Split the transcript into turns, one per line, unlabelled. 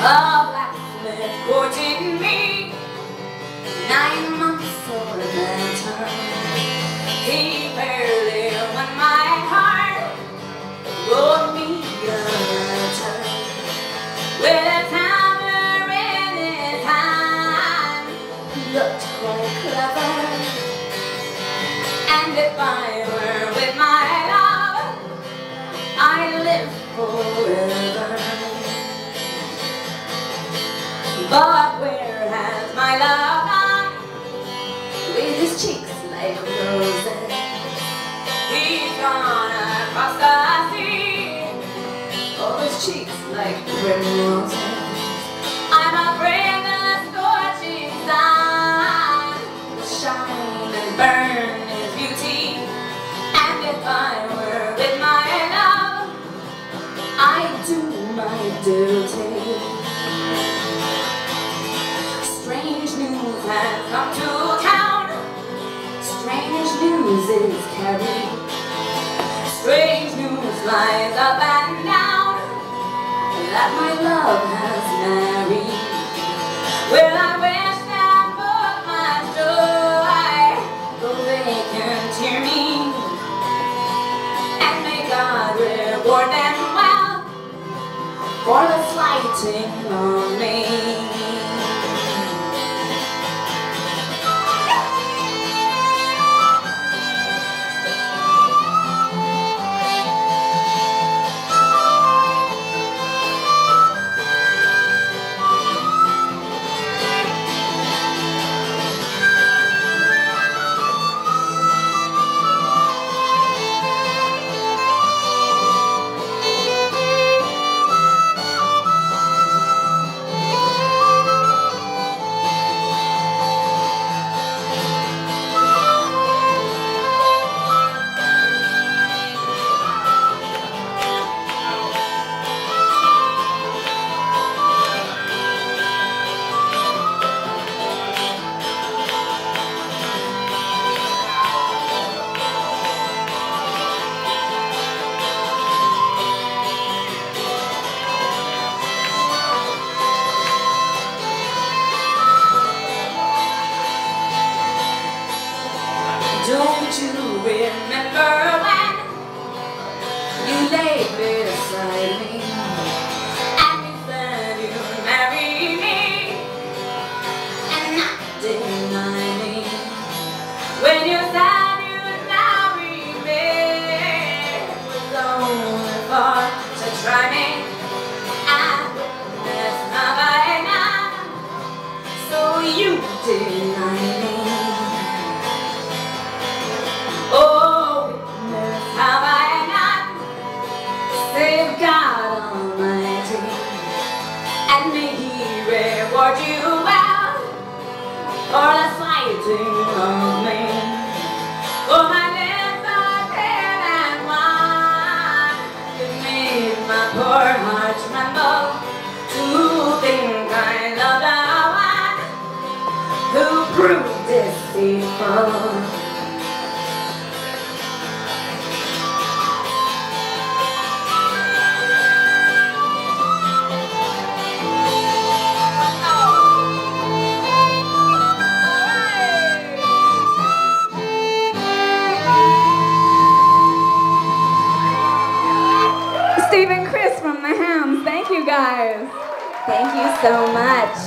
A blacksmith courted me 9 months or better. He barely won my heart, wrote me a letter with a hammer in his hand. He looked quite clever, and if I were with my love, I'd live forever. But where has my love gone, with his cheeks like roses? He's gone across the sea, oh, his cheeks like primroses. I'm afraid that the scorching sun will shine and burn his beauty. And if I were with my love, I'd do my duty. Strange news has come to town, strange news is Kerri. Strange news flies up and down, that my love has married. Well, I wish that both my joy, though they can't hear me, and may God reward them well for the slighting on me. Don't you remember when you lay beside me and you said you'd marry me and not deny me? When you said you'd marry me, it was only for to try me and witness my night, so you deny me. Oh, witness have I not saved God Almighty, and may He reward you well for the slighting of me. For my lips are red and wine, it made my poor heart tremble to think I loved a one who proved deceitful.
From the Hounds. Thank you guys. Thank you so much.